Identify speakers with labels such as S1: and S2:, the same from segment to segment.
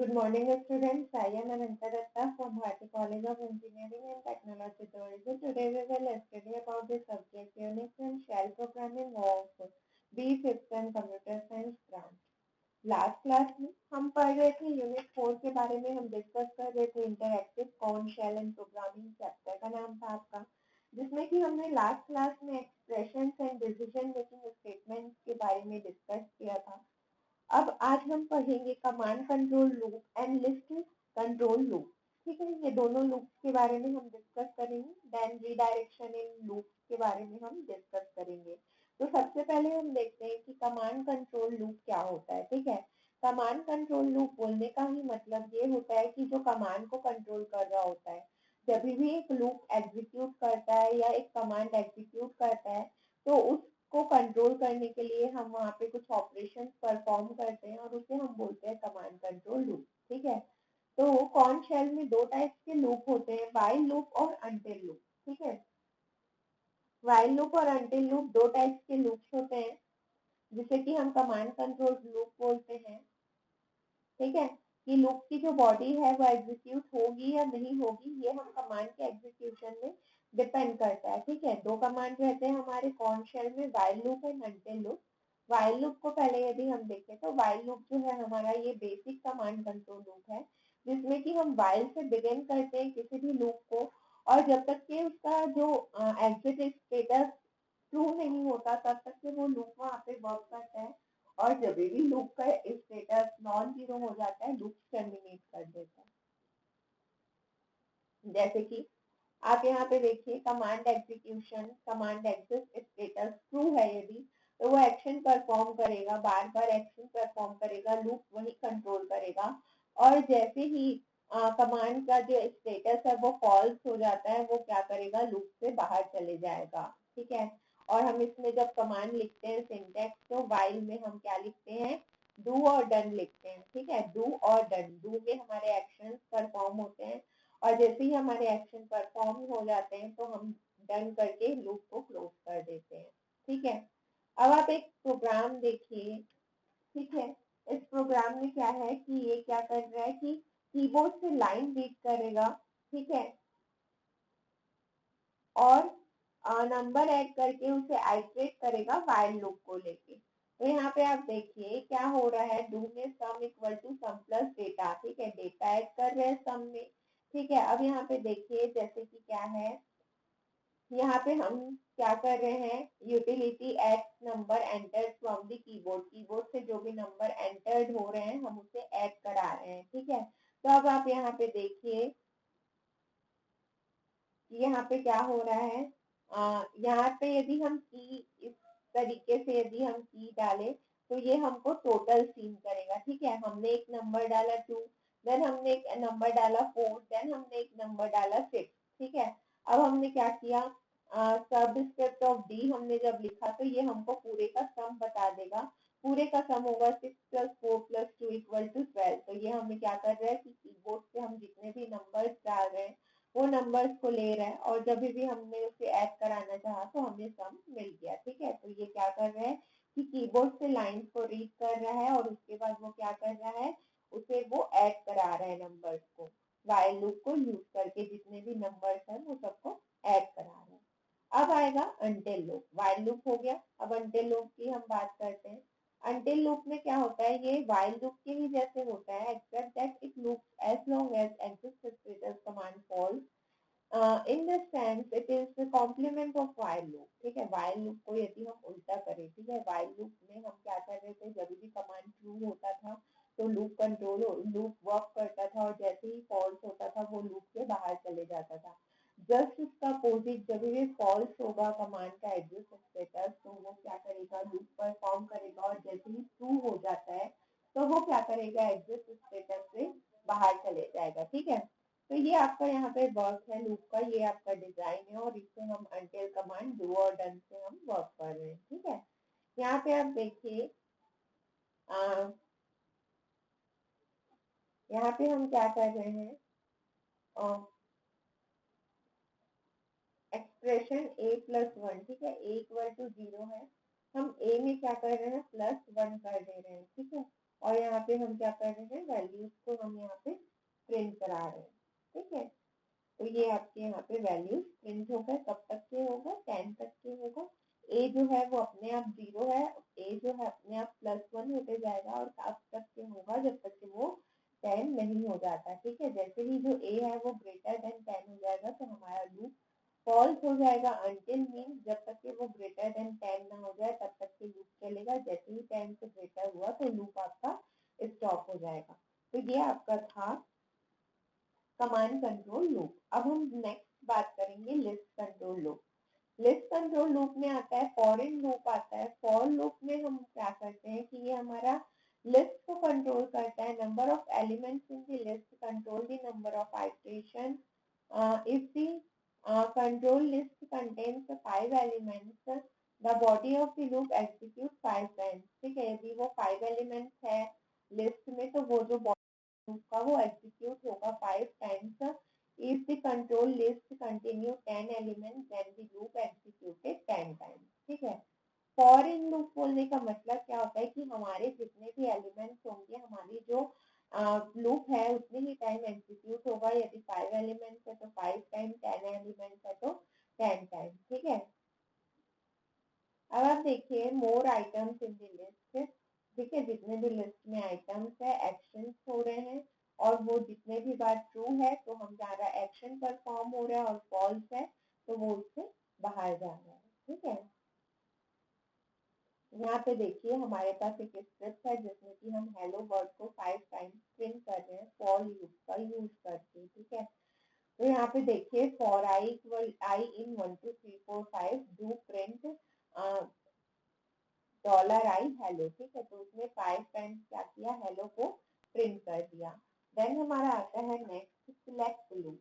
S1: Good morning, students. I am Ananta Datta from Bharati College of Engineering and Technology, Tourism. Today we will study about the subject Unix and Shell Programming of B5th and Computer Science branch. Last class में हम पढ़ रहे थे unit 4 के बारे में हम discuss कर रहे थे interactive Korn shell and programming chapter का नाम था आपका जिसमें कि हमने लास्ट क्लास में expressions and decision making statements के बारे में डिस्कस किया था। अब आज हम पढ़ेंगे command control loop and list control loop. ठीक है, ये दोनों लूप के बारे में हम डिस्कस करेंगे। देन रीडायरेक्शन इन लूप के बारे में हम डिस्कस करेंगे। तो सबसे पहले हम देखते हैं कि कमांड कंट्रोल लूप क्या होता है। ठीक है, कमांड कंट्रोल लूप बोलने का ही मतलब ये होता है कि जो कमांड को कंट्रोल कर रहा होता है। जब भी एक लूप एग्जीक्यूट करता है या एक कमांड एग्जीक्यूट करता है तो उस को कंट्रोल करने के लिए हम वहाँ पे कुछ ऑपरेशन परफॉर्म करते हैं और उसे हम बोलते हैं कमांड कंट्रोल लूप। ठीक है, तो कॉर्न शेल में दो टाइप्स के लूप होते हैं, व्हाइल लूप और अनटिल लूप। ठीक है, व्हाइल लूप और अनटिल लूप दो टाइप्स के लूप्स होते हैं जिसे कि हम कमांड कंट्रोल लूप बोलते हैं। ठीक है, कि लूप की जो बॉडी है वो एग्जीक्यूट होगी या नहीं होगी ये हम कमांड के एग्जीक्यूशन में डिपेंड करता है। ठीक है, दो कमांड रहते हैं हमारे कॉर्न शेल में, while loop and until loop. While loop को पहले यदि हम देखें तो व्हाइल लूप जो है हमारा ये बेसिक कमांड कंट्रोल लूप है जिसमें कि हम व्हाइल से बिगिन करते हैं किसी भी लूप को और जब तक कि उसका जो एग्जिट स्टेटस ट्रू नहीं होता तब तक के वो लूप वहाँ पे वर्क करता है और जब भी लूप का स्टेटस नॉन जीरो हो जाता है लूप टर्मिनेट कर देता है। जैसे कि आप यहाँ पे देखिए command execution, command exit status true है यदि तो वो एक्शन परफॉर्म करेगा, बार बार एक्शन परफॉर्म करेगा, लूप वही कंट्रोल करेगा। और जैसे ही कमांड का जो स्टेटस है वो फॉल्स हो जाता है वो क्या करेगा, लूप से बाहर चले जाएगा। ठीक है, और हम इसमें जब कमांड लिखते हैं सिंटैक्स तो व्हाइल में हम क्या लिखते हैं, डू और डन लिखते हैं। ठीक है, डू और डन, डू में हमारे एक्शन परफॉर्म होते हैं और जैसे ही हमारे एक्शन परफॉर्म हो जाते हैं तो हम डन करके लूप को क्लोज कर देते हैं। ठीक है, अब आप एक प्रोग्राम देखिए। ठीक है, इस प्रोग्राम में क्या है कि ये क्या कर रहा है कि कीबोर्ड से लाइन रीड करेगा। ठीक है, और नंबर ऐड करके उसे आइटरेट करेगा व्हाइल लूप को लेके। तो यहाँ पे आप देखिए क्या हो रहा है, डू में sum equal to sum plus data. ठीक है, डेटा ऐड कर रहे हैं सम में। ठीक है, अब यहाँ पे देखिए जैसे कि क्या है, यहाँ पे हम क्या कर रहे हैं, utility add number entered from the keyboard, keyboard से जो भी नंबर एंटर्ड हो रहे हैं हम उसे ऐड करा रहे हैं। ठीक है, तो अब आप यहाँ पे देखिए यहाँ पे क्या हो रहा है, यहाँ पे यदि हम की इस तरीके से यदि हम की डालें तो ये हमको टोटल सीन करेगा। ठीक है, हमने एक नंबर डाला 2, देन हमने एक नंबर डाला 4, देन हमने एक नंबर डाला 6। ठीक है, अब हमने क्या किया, सब स्क्रिप्ट ऑफ डी हमने जब लिखा तो ये हमको पूरे का सम बता देगा। पूरे का सम होगा 6 प्लस 4 प्लस 2 इक्वल टू 12। तो ये हमें क्या कर रहा है कि कीबोर्ड से हम जितने भी नंबर्स डाल रहे हैं वो नंबर्स को ले रहा है और जब भी हमने उसे ऐड कराना चाहा तो हमें सम मिल गया। ठीक है, तो ये क्या कर रहा है कि कीबोर्ड से लाइंस को रीड कर रहा है और उसके बाद वो क्या कर रहा है, उसे वो ऐड करा रहा है नंबर्स को, व्हाइल लूप को यूज करके जितने भी नंबर्स हैं वो सबको ऐड करा रहा है। अब आएगा अनटिल लूप, व्हाइल लूप हो गया, अब अनटिल लूप की हम बात करते हैं। अनटिल लूप में क्या होता है, ये व्हाइल लूप के ही जैसे होता है except that it loops as long as exit status command false in the sense it is the complement of while loop. ठीक है, व्हाइल लूप को यदि हम उल्टा करें, ठीक है, व्हाइल लूप में हम क्या कर रहे थे, जब भी कमांड ट्रू होता था तो लूप कंट्रोल लूप वर्क करता था और जैसे ही फॉल्स होता था वो लूप से बाहर चले जाता था। जस्ट इसका अपोजिट, जब भी फॉल्स होगा कमांड का एग्जिट स्टेटस तो वो क्या करेगा, लूप परफॉर्म करेगा और जैसे ही ट्रू हो जाता है तो वो क्या करेगा, एग्जिट स्टेटस से बाहर चले जाएगा। ठीक है, तो ये आपका यहाँ पे वर्क है लूप का, ये आपका डिजाइन है और इससे हम अनटिल कमांड डू और डन से हम वर्क कर रहे हैं। ठीक है, यहाँ पे आप देखिए यहाँ पे हम क्या कर रहे हैं, एक्सप्रेशन a प्लस 1। ठीक है, a इक्वल टू 0 है, हम a में क्या कर रहे हैं, प्लस 1 कर दे रहे हैं। ठीक है, और यहाँ पे हम क्या कर रहे हैं, वैल्यूज को हम यहाँ पे प्रिंट करा रहे हैं। ठीक है, तो ये आपके यहाँ पे वैल्यूज प्रिंट हो गए, कब तक के होगा, 10 तक के होगा। ए जो है वो अपने आप 0 है, ए जो है अपने आप +1 होते जाएगा और कब तक के होगा, जब तक कि वो 10 नहीं हो जाता। ठीक है, जैसे ही जो ए है वो ग्रेटर देन 10 हो जाएगा तो हमारा लूप फॉल्स हो जाएगा। अंटिल मीन्स जब तक कि वो ग्रेटर देन 10 ना हो जाए तब तक के लूप चलेगा, जैसे ही 10 से ग्रेटर हुआ तो लूप आपका स्टॉप हो जाएगा। तो ये आपका था कमांड कंट्रोल लूप। अब हम नेक्स्ट बात करेंगे list control loop. List control loop में आता है फॉर इन लूप आता है। फॉर लूप में हम क्या करते हैं कि ये हमारा लिस्ट को कंट्रोल करता है। Number of elements in the list control the number of iteration. If the control list contains 5 elements the body of the loop execute 5 times. ठीक है, यदि वो 5 एलिमेंट्स है लिस्ट में तो वो जो लूप का वो एग्जीक्यूट होगा 5 times. If the control list continue 10 elements, then the loop executed 10 times. ठीक है, फॉर इन लूप बोलने का मतलब क्या होता है कि हमारे जितने भी एलिमेंट्स होंगे, हमारी जो लूप है उतने ही टाइम एग्जीक्यूट होगा। यदि 5 एलिमेंट्स है तो 5 टाइम, 10 एलिमेंट्स है तो 10 टाइम। ठीक है, अब आप देखिए मोर आइटम्स इन द लिस्ट। ठीक है, जितने भी लिस्ट में आइटम्स है, एक्शंस हो रहे हैं और वो जितने भी बार ट्रू है तो हमारा एक्शन परफॉर्म हो रहा है और फॉल्स है तो वो उससे बाहर जा रहा है। ठीक है, यहाँ पे देखिए हमारे पास एक स्क्रिप्ट है जिसमें कि हम हेलो वर्ड को 5 टाइम्स प्रिंट कर रहे हैं फॉर लूप का यूज करके। ठीक है, तो यहाँ पे देखिए for I equal I in 1 2 3 4 5 do print $i hello. ठीक है, तो उसने 5 टाइम्स क्या किया, हेलो को प्रिंट कर दिया। देन हमारा आता है next select loop.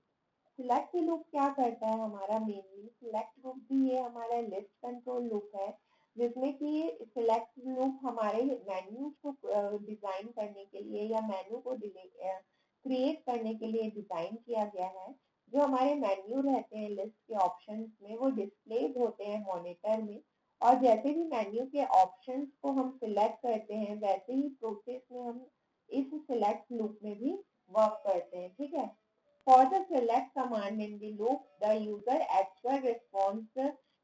S1: Select loop क्या करता है हमारा, मेनली सिलेक्ट लूप भी ये हमारा लिस्ट कंट्रोल लूप है, जिसमें कि सिलेक्ट लूप हमारे मेन्यू को डिजाइन करने के लिए या मेन्यू को क्रिएट करने के लिए डिजाइन किया गया है। जो हमारे मेन्यू रहते हैं लिस्ट के ऑप्शंस में वो डिस्प्लेड होते हैं मॉनिटर में, और जैसे भी मेन्यू के ऑप्शंस को हम सिलेक्ट करते हैं वैसे ही प्रोसेस में हम इस सिलेक्ट लूप में भी वर्क करते हैं। ठीक है, for the select command in the loop the user actual response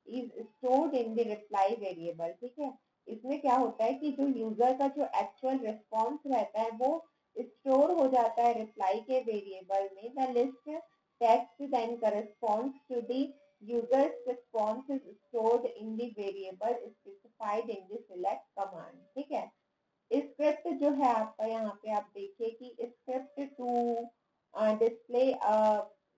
S1: is stored in the reply variable। ठीक है, इसमें क्या होता है कि जो यूजर का जो एक्चुअल रिस्पॉन्स रहता है वो स्टोर हो जाता है रिप्लाई के वेरिएबल में। The list text then corresponds to the users response is stored in the variable specified in the select command. ठीक है, स्क्रिप्ट जो है आपका यहाँ पे आप देखिए कि script to display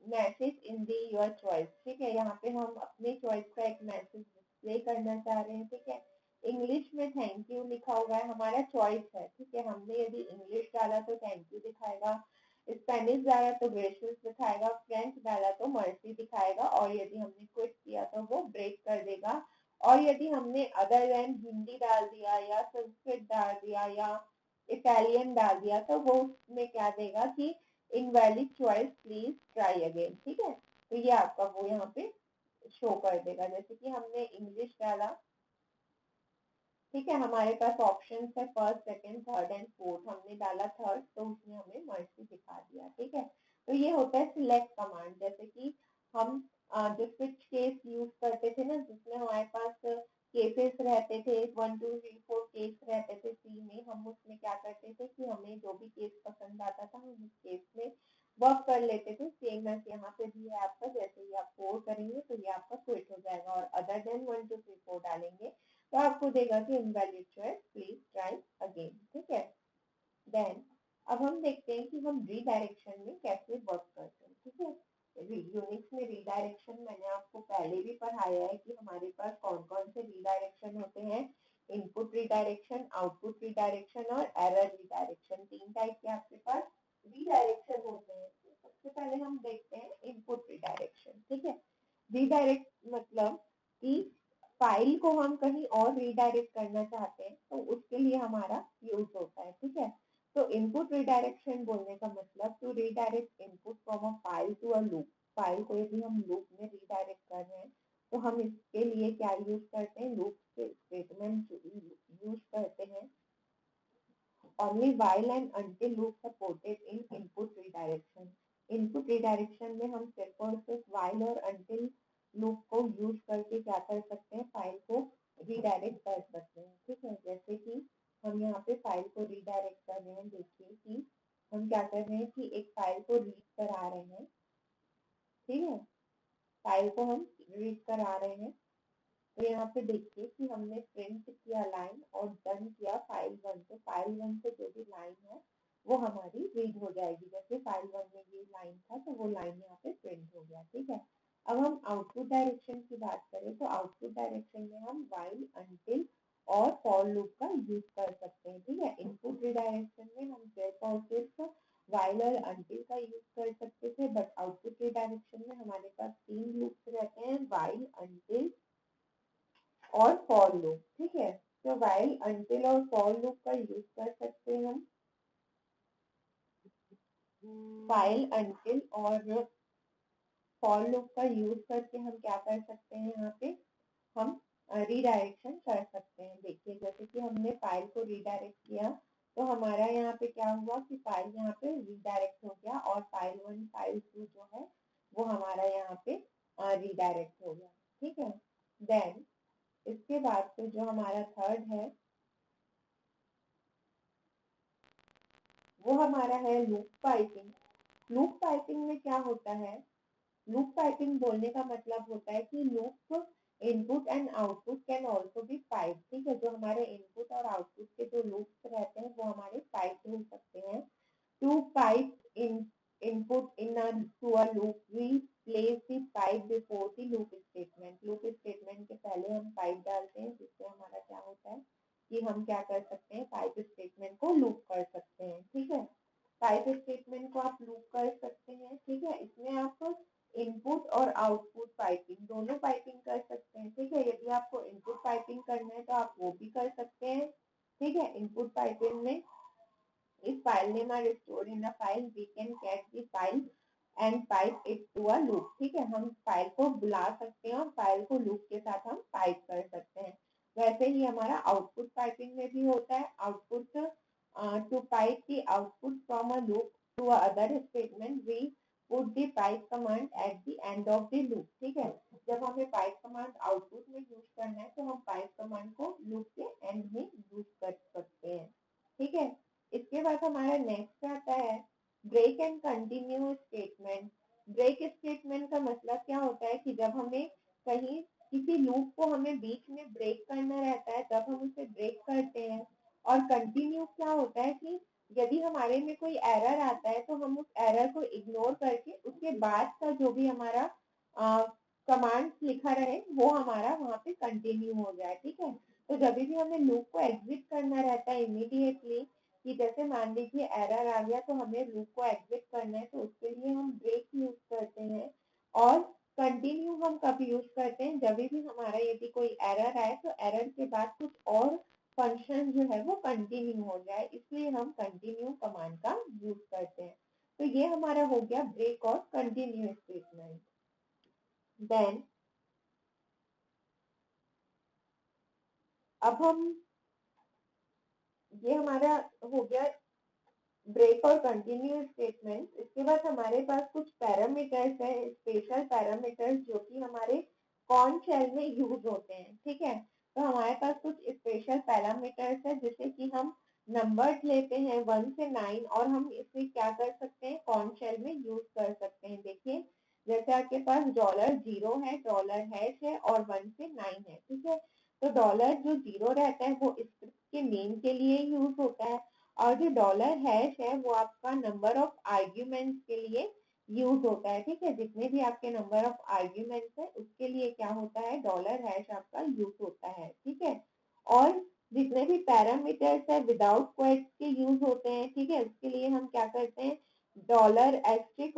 S1: message in the your choice. ठीक है, यहाँ पे हम अपने चॉइस का एक मैसेज डिस्प्ले करना चाह रहे हैं। ठीक है, इंग्लिश में थैंक यू लिखा हुआ है, हमारा चॉइस है। ठीक है, हमने यदि इंग्लिश डाला तो थैंक यू दिखाएगा, स्पेनिश डाला तो ग्रेशियस दिखाएगा, फ्रेंच डाला तो मर्सी दिखाएगा, और यदि हमने क्विट किया तो वो ब्रेक कर देगा। और यदि हमने अदर देन हिंदी डाल दिया या संस्कृत डाल दिया या इटालियन डाल दिया तो वो उसमें क्या देगा कि invalid choice please try again. ठीक है, तो ये आपका वो यहाँ पे शो कर देगा। जैसे कि हमने इंग्लिश डाला, ठीक है, हमारे पास ऑप्शन है first second third and fourth, हमने डाला थर्ड तो उसने हमें मर्सी दिखा दिया। ठीक है, तो ये होता है सिलेक्ट कमांड। जैसे कि हम जो स्विच केस यूज करते थे ना, जिसमें हमारे पास केसेस रहते थे 1 2 3 4 केस रहते थे सी में, हम उसमें क्या करते थे कि हमें जो भी केस पसंद आता था हम उस केस में वर्क कर लेते थे। सेम एज यहाँ पे भी है आपका, जैसे ही आप 4 करेंगे तो ये आपका क्विट हो जाएगा, और अदर देन 1 2 3 4 डालेंगे तो आपको देगा कि invalid choice please try again. ठीक है, देन अब हम देखते हैं कि हम रीडायरेक्शन में कैसे वर्क करते हैं। ठीक है, यूनिक्स में रीडायरेक्शन मैंने आपको पहले भी पढ़ाया है कि हमारे पास कौन कौन से रीडायरेक्शन होते हैं। इनपुट रीडायरेक्शन, आउटपुट रीडायरेक्शन और एरर रीडायरेक्शन, 3 टाइप के आपके पास रीडायरेक्शन होते हैं। सबसे पहले हम देखते हैं इनपुट रीडायरेक्शन। ठीक है, रीडायरेक्ट मतलब कि फाइल को हम कहीं और रीडायरेक्ट करना चाहते हैं तो उसके लिए हमारा यूज होता है। ठीक है, तो इनपुट रिडायरेक्शन बोलने का मतलब to redirect input from a file to a loop. File को यदि हम लूप में रीडायरेक्ट कर रहे हैं तो हम इसके लिए क्या यूज करते हैं, लूप के स्टेटमेंट यूज करते हैं। only while and until loop supported in input redirection. Input redirection में हम सिर्फ और सिर्फ while और until लूप को यूज करके क्या कर सकते हैं, फाइल को रीडायरेक्ट कर सकते हैं। ठीक है, जैसे कि हम यहाँ पे फाइल को रीडायरेक्ट कर रहे हैं। देखिए कि हम क्या कर रहे हैं कि एक फाइल को रीड करा रहे हैं। ठीक है, फाइल को हम रीड करा रहे हैं। तो यहाँ पे देखिए कि हमने प्रिंट किया लाइन और डन किया फाइल 1। तो फाइल 1 से जो भी लाइन है वो हमारी रीड हो जाएगी। जैसे फाइल 1 में ये लाइन था तो वो लाइन यहाँ पे प्रिंट हो गया। ठीक है, अब हम आउटपुट डायरेक्शन की बात करें तो आउटपुट डायरेक्शन में हम व्हाइल, अनटिल और फॉर लूप का यूज कर सकते हैं। ठीक है, इनपुट रिडायरेक्शन में हम सिर्फ और सिर्फ व्हाइल और अनटिल का यूज कर सकते थे, बट आउटपुट रिडायरेक्शन में हमारे पास 3 लूप्स रहते हैं, व्हाइल, अनटिल और फॉर लूप। ठीक है, तो व्हाइल, अनटिल और फॉर लूप का यूज कर सकते हैं हम। व्हाइल, अनटिल और फॉर लूप का यूज करके हम क्या कर सकते हैं, यहाँ पे हम रीडायरेक्शन कर सकते हैं। देखिए जैसे कि हमने फाइल को रीडायरेक्ट किया तो हमारा यहाँ पे क्या हुआ कि फाइल यहाँ पे रीडायरेक्ट हो गया और फाइल 1, फाइल 2 जो है वो हमारा यहाँ पे रीडायरेक्ट हो गया। ठीक है, देन इसके बाद से जो हमारा थर्ड है वो हमारा है लूप पाइपिंग। लूप पाइपिंग में क्या होता है, लूप पाइपिंग बोलने का मतलब होता है कि loop input and output can also be pipe. ठीक है, जो हमारे इनपुट और आउटपुट के जो लूप्स रहते हैं वो हमारे पाइप हो सकते हैं। To pipe in input in a to a loop, we place the pipe before the loop statement. loop statement के पहले हम पाइप डालते हैं जिससे हमारा क्या होता है कि हम क्या कर सकते हैं, पाइप स्टेटमेंट को लूप कर सकते हैं। ठीक है, पाइप स्टेटमेंट को आप लूप कर सकते हैं। ठीक है, इसमें आप इनपुट और आउटपुट पाइपिंग दोनों पाइपिंग कर सकते हैं। ठीक है, यदि आपको इनपुट पाइपिंग करना है तो आप वो भी कर सकते हैं। ठीक है, इनपुट पाइपिंग में if file name are stored in a file we can catch the file and pipe it to a loop। ठीक है, हम फाइल को बुला सकते हैं और फाइल को लूप के साथ हम पाइप कर सकते हैं। वैसे ही हमारा आउटपुट पाइपिंग में भी होता है। Output to pipe the output from a loop to other statement we put the pipe command at the end of the loop. ठीक है, जब हमें पाइप कमांड आउटपुट में यूज करना है तो हम पाइप कमांड को लूप के एंड में यूज कर सकते हैं। ठीक है, इसके बाद हमारा नेक्स्ट आता है break and continue statement. Break statement का मतलब क्या होता है कि जब हमें कहीं किसी लूप को हमें बीच में ब्रेक करना रहता है तब हम उसे ब्रेक करते हैं। और कंटिन्यू क्या होता है कि यदि हमारे में कोई एरर आता है तो हम उस एरर को इग्नोर करके उसके बाद का जो भी हमारा कमांड लिखा रहे वो हमारा वहाँ पे कंटिन्यू हो जाए। ठीक है, तो जब भी हमें लूप को एग्जिट करना रहता है इमीडिएटली कि जैसे मान लीजिए एरर आ गया तो हमें लूप को एग्जिट करना है तो उसके लिए हम ब्रेक यूज करते हैं। और कंटिन्यू हम कब यूज करते हैं, जब भी हमारा यदि कोई एरर आए तो एरर के बाद कुछ और फंक्शन जो है वो कंटिन्यू हो जाए, इसलिए हम कंटिन्यू कमांड का यूज करते हैं। तो ये हमारा हो गया ब्रेक और कंटिन्यू स्टेटमेंट। देन अब हम ये हमारा हो गया ब्रेक और कंटिन्यू स्टेटमेंट। इसके बाद हमारे पास कुछ पैरामीटर्स है, स्पेशल पैरामीटर्स जो कि हमारे कॉर्न शेल में यूज होते हैं। ठीक है, तो हमारे पास कुछ स्पेशल पैरामीटर्स है जैसे कि हम नंबर्स लेते हैं 1 से 9 और हम इसे क्या कर सकते हैं, कॉर्न शेल में यूज कर सकते हैं। देखिए जैसे आपके पास $0 है, $# है और 1 से 9 है। ठीक है, तो डॉलर जो 0 रहता है वो स्क्रिप्ट के नेम के लिए यूज होता है और जो $# है वो आपका नंबर ऑफ आर्ग्यूमेंट्स के लिए यूज होता है। ठीक है, जितने भी आपके नंबर ऑफ आर्ग्यूमेंट्स है उसके लिए क्या होता है, $# आपका यूज होता है। ठीक है, और जितने भी पैरामीटर्स है विदाउट क्वोट्स के यूज होते हैं। ठीक है, उसके लिए हम क्या करते हैं, $* और $@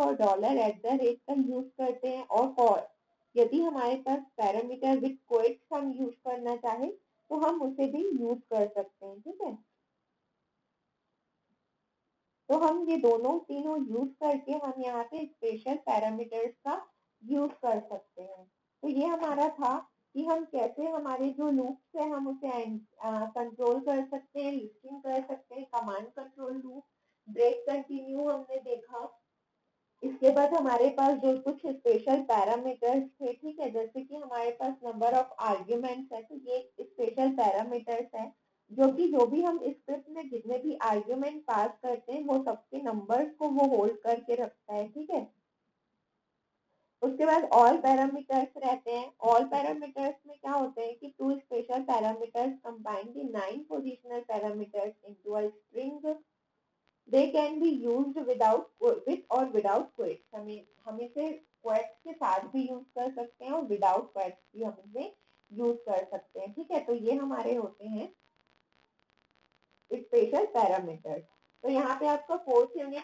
S1: का यूज करते हैं। और यदि हमारे पास पैरामीटर विद क्वोट्स हम यूज करना चाहे तो हम उसे भी यूज कर सकते हैं। ठीक है, तो हम ये दोनों तीनों यूज करके हम यहाँ पे स्पेशल पैरामीटर्स का यूज कर सकते हैं। तो ये हमारा था कि हम कैसे हमारे जो लूप्स है हम उसे कंट्रोल कर सकते हैं, लिस्टिंग कर सकते हैं, command control loop, break continue हमने देखा। इसके बाद हमारे पास जो कुछ स्पेशल पैरामीटर्स थे, ठीक है, जैसे कि हमारे पास नंबर ऑफ आर्ग्यूमेंट्स है, तो ये स्पेशल पैरामीटर्स है जो कि जो भी हम स्क्रिप्ट में जितने भी आर्ग्यूमेंट पास करते हैं वो सबके नंबर्स को वो होल्ड करके रखता है, ठीक है। उसके बाद ऑल पैरामीटर्स रहते हैं। ऑल पैरामीटर्स में क्या होते हैं कि two special parameters combine the 9 positional parameters into a string. They can be used without with और विदाउट क्वेट्स। हम इसे क्वेट्स के साथ भी यूज कर सकते हैं और विदाउट क्वेट्स भी हम इसे यूज कर सकते हैं, ठीक है। तो ये हमारे होते हैं स्पेशल पैरामीटर्स। तो यहाँ पे आपका फोर्थ यूनिट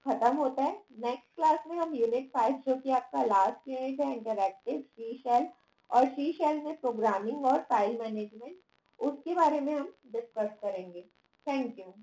S1: खत्म होता है। नेक्स्ट क्लास में हम यूनिट 5 जो कि आपका लास्ट यूनिट है इंटरएक्टिव सी शेल, और सी शेल में प्रोग्रामिंग और फाइल मैनेजमेंट, उसके बारे में हम डिस्कस करेंगे। Thank you.